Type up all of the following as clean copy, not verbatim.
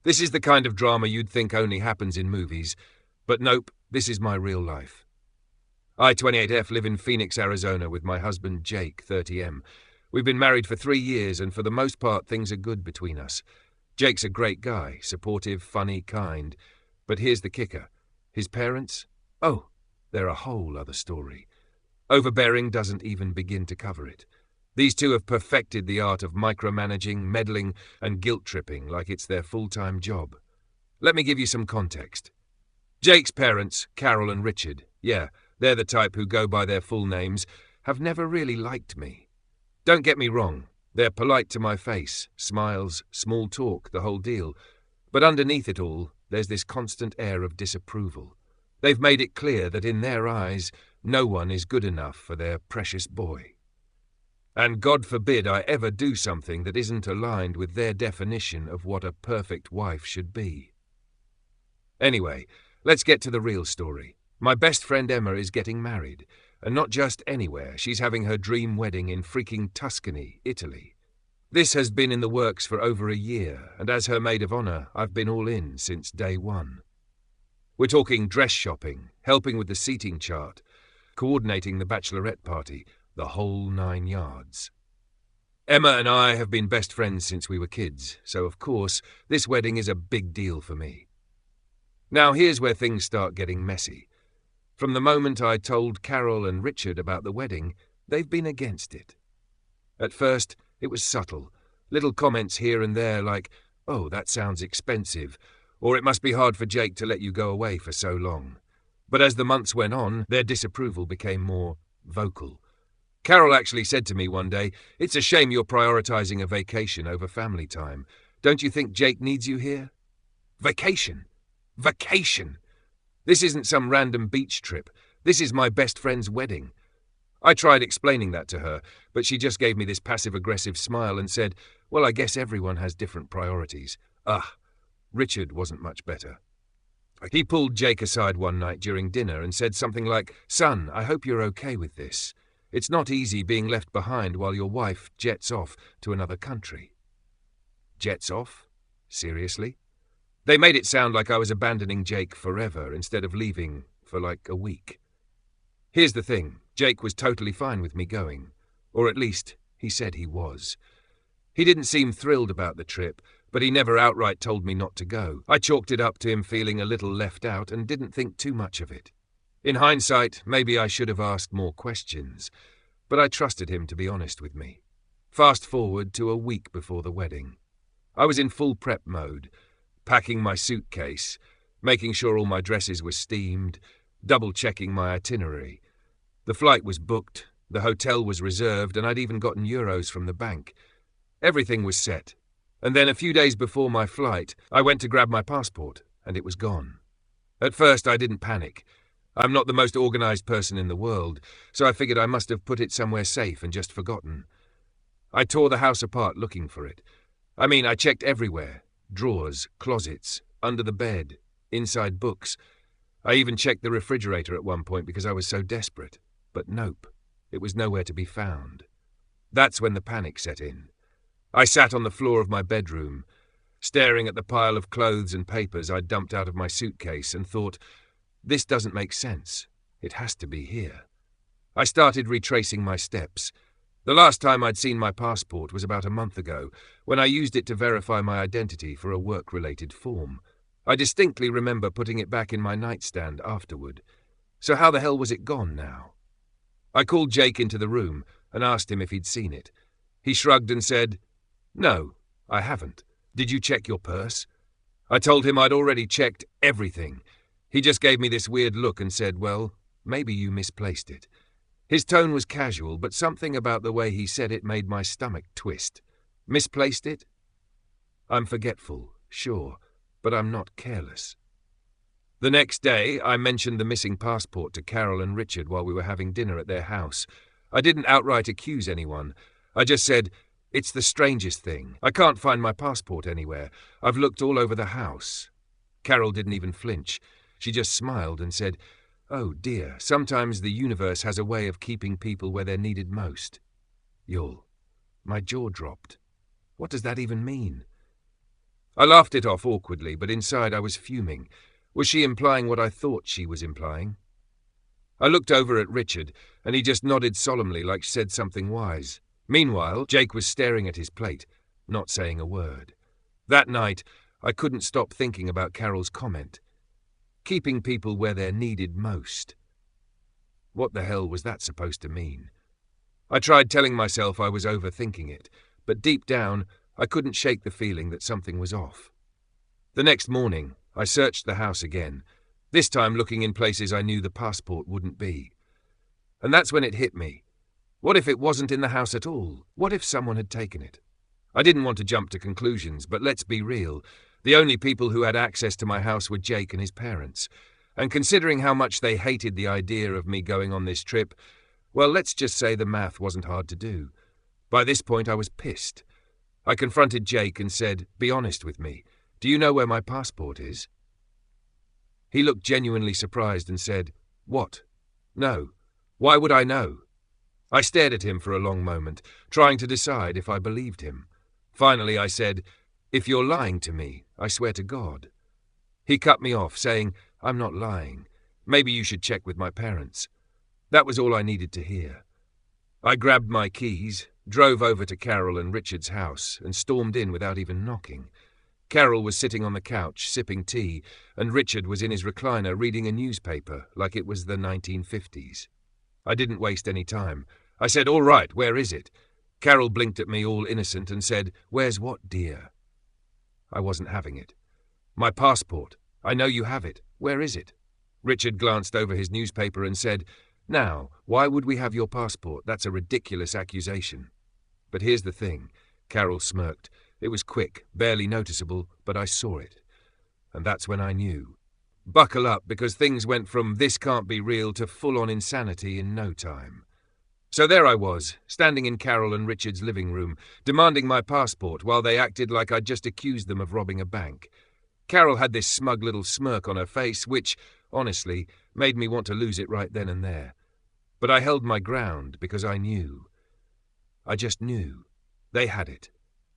This is the kind of drama you'd think only happens in movies, but nope, this is my real life. I, 28F, live in Phoenix, Arizona with my husband Jake, 30M. We've been married for 3 years and for the most part things are good between us. Jake's a great guy, supportive, funny, kind. But here's the kicker. His parents? Oh, they're a whole other story. Overbearing doesn't even begin to cover it. These two have perfected the art of micromanaging, meddling, and guilt-tripping like it's their full-time job. Let me give you some context. Jake's parents, Carol and Richard, yeah, they're the type who go by their full names, have never really liked me. Don't get me wrong, they're polite to my face, smiles, small talk, the whole deal. But underneath it all, there's this constant air of disapproval. They've made it clear that in their eyes, no one is good enough for their precious boy. And God forbid I ever do something that isn't aligned with their definition of what a perfect wife should be. Anyway, let's get to the real story. My best friend Emma is getting married, and not just anywhere. She's having her dream wedding in freaking Tuscany, Italy. This has been in the works for over a year, and as her maid of honor, I've been all in since day one. We're talking dress shopping, helping with the seating chart, coordinating the bachelorette party, the whole 9 yards. Emma and I have been best friends since we were kids, so of course, this wedding is a big deal for me. Now here's where things start getting messy. From the moment I told Carol and Richard about the wedding, they've been against it. At first, it was subtle, little comments here and there like, "Oh, that sounds expensive," or "It must be hard for Jake to let you go away for so long." But as the months went on, their disapproval became more vocal. Carol actually said to me one day, "It's a shame you're prioritizing a vacation over family time. Don't you think Jake needs you here?" Vacation! Vacation! This isn't some random beach trip. This is my best friend's wedding. I tried explaining that to her, but she just gave me this passive-aggressive smile and said, "Well, I guess everyone has different priorities." Richard wasn't much better. He pulled Jake aside one night during dinner and said something like, "Son, I hope you're okay with this. It's not easy being left behind while your wife jets off to another country." Jets off? Seriously? They made it sound like I was abandoning Jake forever instead of leaving for like a week. Here's the thing, Jake was totally fine with me going, or at least he said he was. He didn't seem thrilled about the trip, but he never outright told me not to go. I chalked it up to him feeling a little left out and didn't think too much of it. In hindsight, maybe I should have asked more questions, but I trusted him to be honest with me. Fast forward to a week before the wedding. I was in full prep mode, packing my suitcase, making sure all my dresses were steamed, double-checking my itinerary. The flight was booked, the hotel was reserved, and I'd even gotten euros from the bank. Everything was set. And then a few days before my flight, I went to grab my passport, and it was gone. At first, I didn't panic. I'm not the most organized person in the world, so I figured I must have put it somewhere safe and just forgotten. I tore the house apart looking for it. I checked everywhere. Drawers, closets, under the bed, inside books. I even checked the refrigerator at one point because I was so desperate. But nope, it was nowhere to be found. That's when the panic set in. I sat on the floor of my bedroom, staring at the pile of clothes and papers I'd dumped out of my suitcase and thought, this doesn't make sense. It has to be here. I started retracing my steps. The last time I'd seen my passport was about a month ago, when I used it to verify my identity for a work-related form. I distinctly remember putting it back in my nightstand afterward. So how the hell was it gone now? I called Jake into the room and asked him if he'd seen it. He shrugged and said, "No, I haven't. Did you check your purse?" I told him I'd already checked everything. He just gave me this weird look and said, "Well, maybe you misplaced it." His tone was casual, but something about the way he said it made my stomach twist. Misplaced it? I'm forgetful, sure, but I'm not careless. The next day, I mentioned the missing passport to Carol and Richard while we were having dinner at their house. I didn't outright accuse anyone. I just said, "It's the strangest thing. I can't find my passport anywhere. I've looked all over the house." Carol didn't even flinch. She just smiled and said, "Oh dear, sometimes the universe has a way of keeping people where they're needed most." Yul, my jaw dropped. What does that even mean? I laughed it off awkwardly, but inside I was fuming. Was she implying what I thought she was implying? I looked over at Richard, and he just nodded solemnly like she said something wise. Meanwhile, Jake was staring at his plate, not saying a word. That night, I couldn't stop thinking about Carol's comment. Keeping people where they're needed most. What the hell was that supposed to mean? I tried telling myself I was overthinking it, but deep down, I couldn't shake the feeling that something was off. The next morning, I searched the house again, this time looking in places I knew the passport wouldn't be. And that's when it hit me. What if it wasn't in the house at all? What if someone had taken it? I didn't want to jump to conclusions, but let's be real. The only people who had access to my house were Jake and his parents. And considering how much they hated the idea of me going on this trip, well, let's just say the math wasn't hard to do. By this point, I was pissed. I confronted Jake and said, "Be honest with me. Do you know where my passport is?" He looked genuinely surprised and said, "What? No. Why would I know?" I stared at him for a long moment, trying to decide if I believed him. Finally, I said, "If you're lying to me, I swear to God." He cut me off, saying, "I'm not lying. Maybe you should check with my parents." That was all I needed to hear. I grabbed my keys, drove over to Carol and Richard's house, and stormed in without even knocking. Carol was sitting on the couch, sipping tea, and Richard was in his recliner reading a newspaper like it was the 1950s. I didn't waste any time. I said, "All right, where is it?" Carol blinked at me all innocent and said, "Where's what, dear?" I wasn't having it. "My passport. I know you have it. Where is it?" Richard glanced over his newspaper and said, "Now, why would we have your passport? That's a ridiculous accusation." "But here's the thing," Carol smirked. It was quick, barely noticeable, but I saw it. And that's when I knew. Buckle up, because things went from "this can't be real" to full-on insanity in no time. So there I was, standing in Carol and Richard's living room, demanding my passport while they acted like I'd just accused them of robbing a bank. Carol had this smug little smirk on her face, which, honestly, made me want to lose it right then and there. But I held my ground because I knew. I just knew. They had it.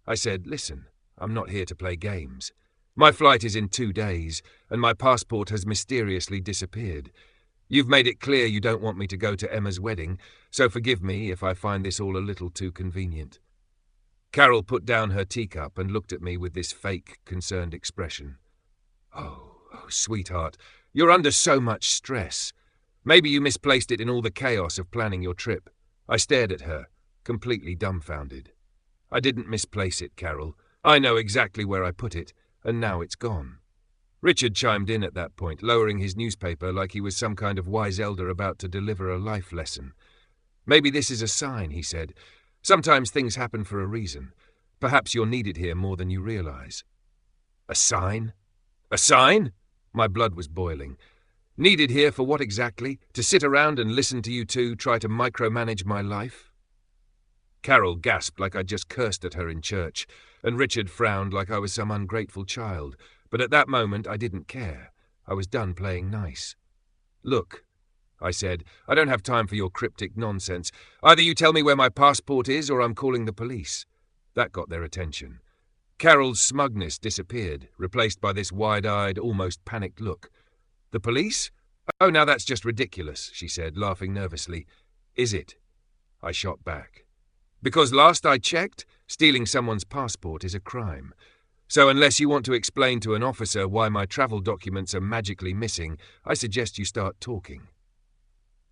I said, "Listen, I'm not here to play games. My flight is in 2 days, and my passport has mysteriously disappeared. You've made it clear you don't want me to go to Emma's wedding, so forgive me if I find this all a little too convenient." Carol put down her teacup and looked at me with this fake, concerned expression. Oh, sweetheart, you're under so much stress. Maybe you misplaced it in all the chaos of planning your trip. I stared at her, completely dumbfounded. "I didn't misplace it, Carol. I know exactly where I put it, and now it's gone." Richard chimed in at that point, lowering his newspaper like he was some kind of wise elder about to deliver a life lesson. "Maybe this is a sign," he said. "Sometimes things happen for a reason. Perhaps you're needed here more than you realize." "A sign? A sign?" My blood was boiling. "Needed here for what exactly? To sit around and listen to you two try to micromanage my life?" Carol gasped like I'd just cursed at her in church, and Richard frowned like I was some ungrateful child. But at that moment, I didn't care. I was done playing nice. "Look," I said, "I don't have time for your cryptic nonsense. Either you tell me where my passport is, or I'm calling the police." That got their attention. Carol's smugness disappeared, replaced by this wide-eyed, almost panicked look. "The police? Oh, now that's just ridiculous," she said, laughing nervously. "Is it?" I shot back. "Because last I checked, stealing someone's passport is a crime. So unless you want to explain to an officer why my travel documents are magically missing, I suggest you start talking."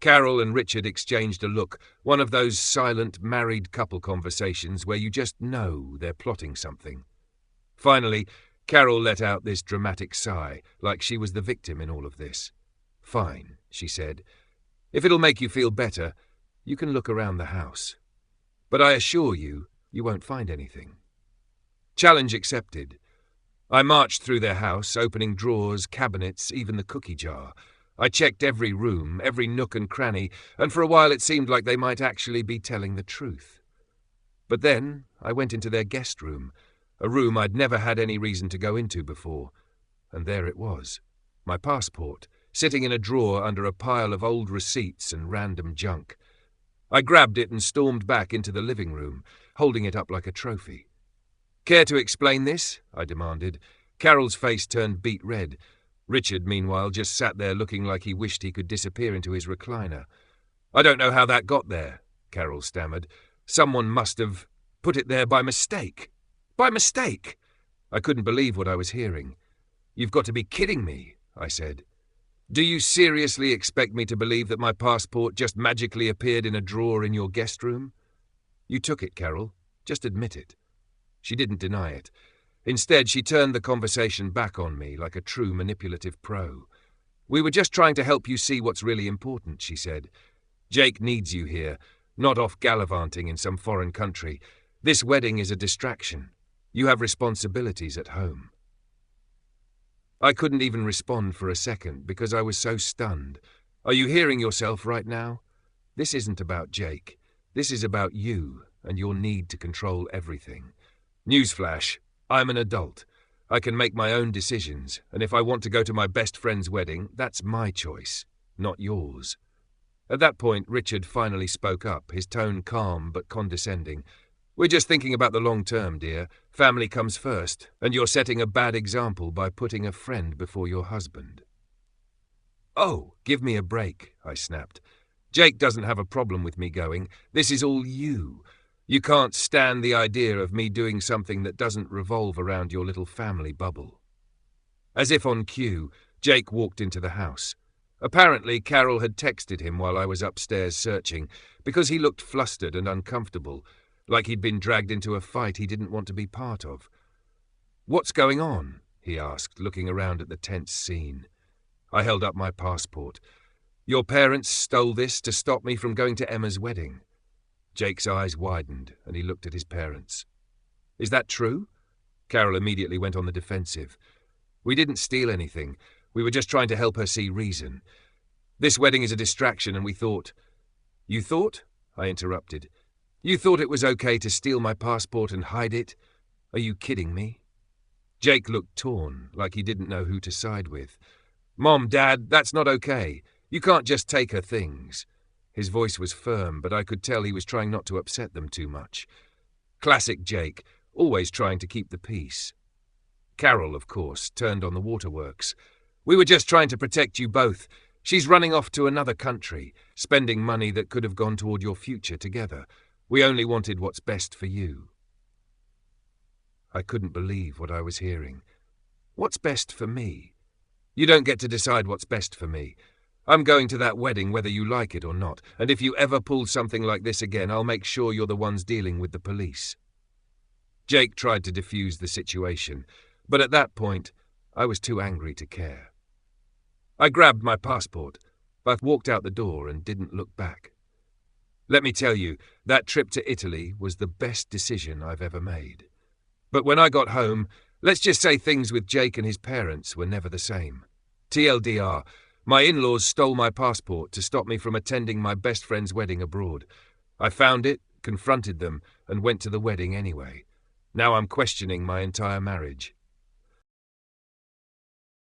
Carol and Richard exchanged a look, one of those silent, married couple conversations where you just know they're plotting something. Finally, Carol let out this dramatic sigh, like she was the victim in all of this. "Fine," she said. "If it'll make you feel better, you can look around the house. But I assure you, you won't find anything." Challenge accepted. I marched through their house, opening drawers, cabinets, even the cookie jar. I checked every room, every nook and cranny, and for a while it seemed like they might actually be telling the truth. But then I went into their guest room, a room I'd never had any reason to go into before, and there it was, my passport, sitting in a drawer under a pile of old receipts and random junk. I grabbed it and stormed back into the living room, holding it up like a trophy. Care to explain this? I demanded. Carol's face turned beet red. Richard, meanwhile, just sat there looking like he wished he could disappear into his recliner. I don't know how that got there, Carol stammered. Someone must have put it there by mistake. By mistake! I couldn't believe what I was hearing. You've got to be kidding me, I said. Do you seriously expect me to believe that my passport just magically appeared in a drawer in your guest room? You took it, Carol. Just admit it. She didn't deny it. Instead, she turned the conversation back on me like a true manipulative pro. We were just trying to help you see what's really important, she said. Jake needs you here, not off gallivanting in some foreign country. This wedding is a distraction. You have responsibilities at home. I couldn't even respond for a second because I was so stunned. Are you hearing yourself right now? This isn't about Jake. This is about you and your need to control everything. Newsflash, I'm an adult. I can make my own decisions, and if I want to go to my best friend's wedding, that's my choice, not yours. At that point, Richard finally spoke up, his tone calm but condescending. We're just thinking about the long term, dear. Family comes first, and you're setting a bad example by putting a friend before your husband. Oh, give me a break, I snapped. Jake doesn't have a problem with me going. This is all you. You can't stand the idea of me doing something that doesn't revolve around your little family bubble. As if on cue, Jake walked into the house. Apparently, Carol had texted him while I was upstairs searching, because he looked flustered and uncomfortable, like he'd been dragged into a fight he didn't want to be part of. What's going on? He asked, looking around at the tense scene. I held up my passport. Your parents stole this to stop me from going to Emma's wedding. Jake's eyes widened, and he looked at his parents. Is that true? Carol immediately went on the defensive. We didn't steal anything. We were just trying to help her see reason. This wedding is a distraction, and we thought... You thought? I interrupted. You thought it was okay to steal my passport and hide it? Are you kidding me? Jake looked torn, like he didn't know who to side with. Mom, Dad, that's not okay. You can't just take her things. His voice was firm, but I could tell he was trying not to upset them too much. Classic Jake, always trying to keep the peace. Carol, of course, turned on the waterworks. We were just trying to protect you both. She's running off to another country, spending money that could have gone toward your future together. We only wanted what's best for you. I couldn't believe what I was hearing. What's best for me? You don't get to decide what's best for me. I'm going to that wedding whether you like it or not, and if you ever pull something like this again, I'll make sure you're the ones dealing with the police. Jake tried to defuse the situation, but at that point, I was too angry to care. I grabbed my passport, but walked out the door and didn't look back. Let me tell you, that trip to Italy was the best decision I've ever made. But when I got home, let's just say things with Jake and his parents were never the same. TLDR, my in-laws stole my passport to stop me from attending my best friend's wedding abroad. I found it, confronted them, and went to the wedding anyway. Now I'm questioning my entire marriage.